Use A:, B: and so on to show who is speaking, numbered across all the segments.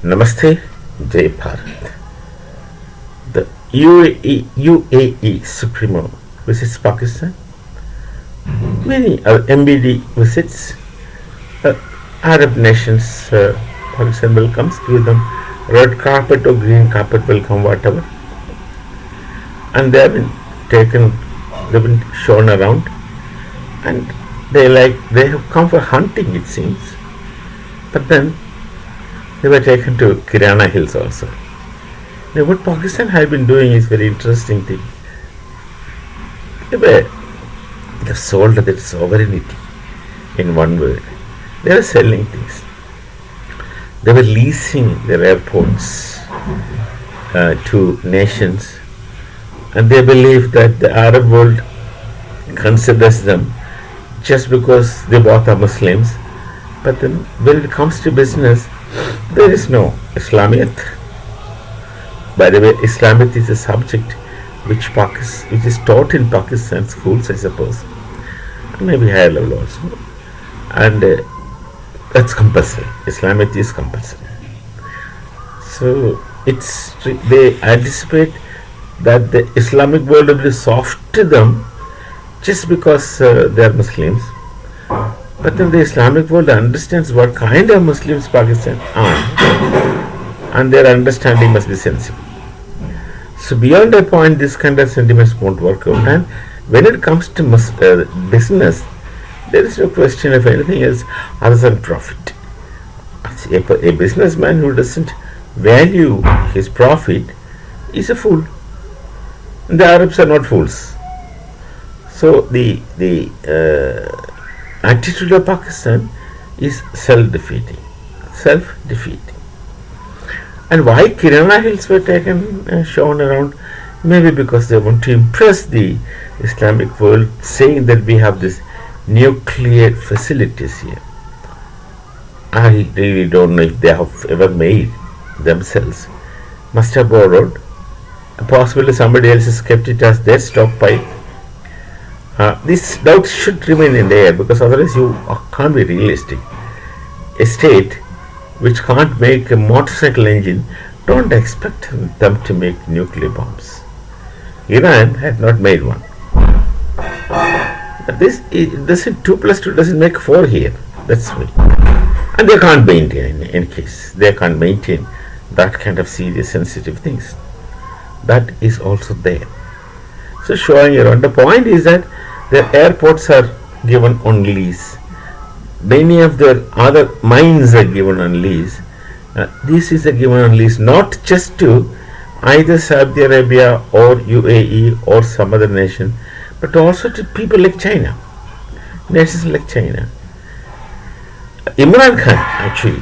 A: Namaste, Jai Bharat. The UAE Supremo visits Pakistan. Many MBD visits Arab nations. Pakistan welcomes, give them red carpet or green carpet welcome, whatever. And they have been taken, they've been shown around, and they have come for hunting, it seems. But then they were taken to Kirana Hills also. Now, what Pakistan had been doing is very interesting thing. They have sold their sovereignty in one word. They were selling things. They were leasing their airports to nations, and they believe that the Arab world considers them just because they both are Muslims. But then when it comes to business, there is no Islamiyat. By the way, Islamiyat is a subject which is taught in Pakistan schools, I suppose, and maybe higher level also, and that's compulsory. Islamiyat is compulsory. So they anticipate that the Islamic world will be soft to them just because they are Muslims. But then the Islamic world understands what kind of Muslims Pakistan are, and their understanding must be sensible. So beyond a point, this kind of sentiments won't work out. And when it comes to business, there is no question of anything else other than profit. A businessman who doesn't value his profit is a fool. And the Arabs are not fools. So the attitude of Pakistan is self-defeating. And why Kirana Hills were taken, shown around? Maybe because they want to impress the Islamic world, saying that we have this nuclear facilities here. I really don't know if they have ever made themselves. Must have borrowed. Possibly somebody else has kept it as their stockpile. This doubt should remain in the air, because otherwise you can't be realistic. A state which can't make a motorcycle engine, don't expect them to make nuclear bombs. Iran had not made one. This 2 plus 2 doesn't make 4 here. That's why. And they can't maintain, in any case, they can't maintain that kind of serious sensitive things. That is also there. So showing around, the point is that their airports are given on lease. Many of their other mines are given on lease. This is a given on lease not just to either Saudi Arabia or UAE or some other nation, but also to people like China, nations like China. Imran Khan, actually,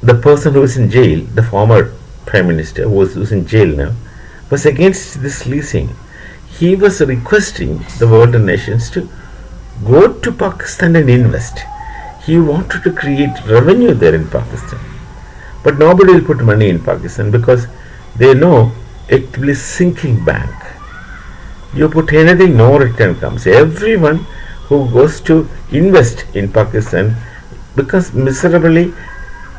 A: the person who is in jail, the former prime minister who's in jail now, was against this leasing. He was requesting the world and nations to go to Pakistan and invest. He wanted to create revenue there in Pakistan. But nobody will put money in Pakistan because they know it will be sinking bank. You put anything, no return comes. Everyone who goes to invest in Pakistan becomes miserably,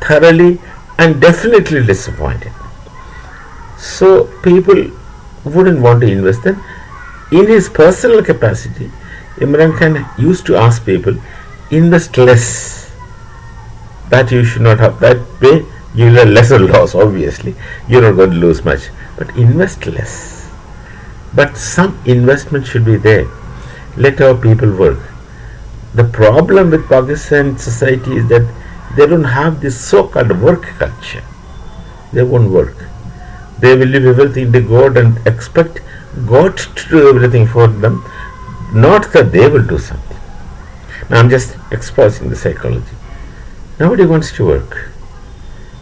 A: thoroughly, and definitely disappointed. So people wouldn't want to invest then. In his personal capacity, Imran Khan used to ask people, invest less. That you should not have. That way you will have lesser loss, obviously. You're not going to lose much. But invest less. But some investment should be there. Let our people work. The problem with Pakistan society is that they don't have this so-called work culture. They won't work. They will leave everything to God and expect God to do everything for them, not that they will do something. Now I'm just exposing the psychology. Nobody wants to work,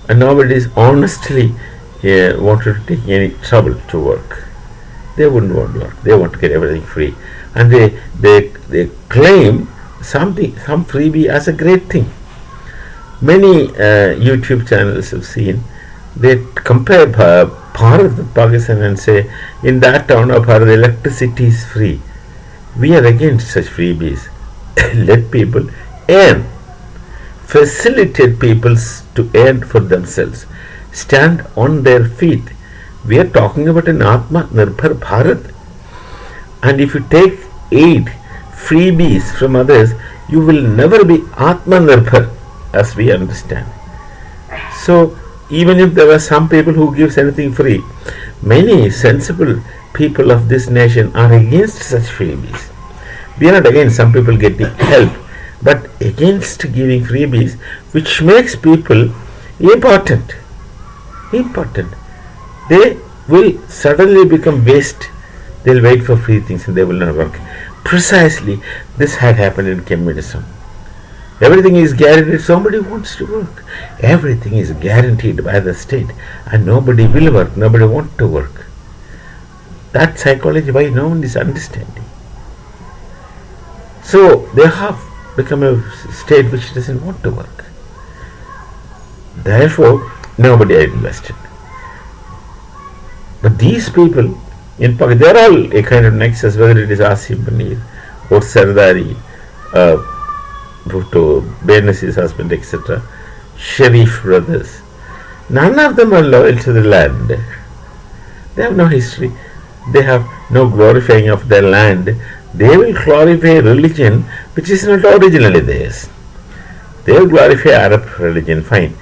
A: and nobody is honestly wanted to take any trouble to work. They wouldn't want to work. They want to get everything free, and they claim some freebie as a great thing. Many YouTube channels have seen. They compare Bharat with Pakistan and say, in that town of Bharat, electricity is free. We are against such freebies. Let people earn. facilitate people to earn for themselves, stand on their feet. We are talking about an Atma Nirbhar Bharat. And if you take aid, freebies from others, you will never be Atma Nirbhar as we understand. So, even if there are some people who gives anything free, many sensible people of this nation are against such freebies. We are not against some people getting help, but against giving freebies, which makes people important. Important. They will suddenly become waste. They'll wait for free things and they will not work. Precisely this had happened in communism. Everything is guaranteed. Somebody wants to work. Everything is guaranteed by the state, and nobody will work. Nobody wants to work. That psychology, why no one is understanding. So they have become a state which doesn't want to work. Therefore, nobody are invested. But these people in Pakistan, they are all a kind of nexus, whether it is Asim Munir or Sardari, Bhutto, Benazir's husband, etc., Sharif brothers. None of them are loyal to the land. They have no history. They have no glorifying of their land. They will glorify religion which is not originally theirs. They will glorify Arab religion, fine.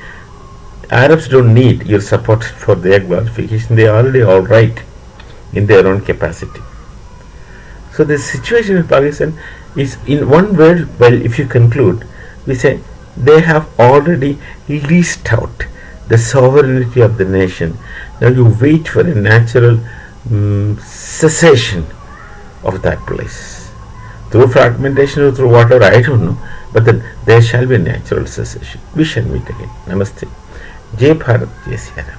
A: Arabs don't need your support for their glorification. They are already all right in their own capacity. So the situation in Pakistan is, in one word, well, if you conclude, we say they have already leased out the sovereignty of the nation. Now you wait for a natural cessation of that place. Through fragmentation or through whatever, I don't know. But then there shall be a natural cessation. We shall meet again. Namaste. Jai Bharat, Jai Siya Ram.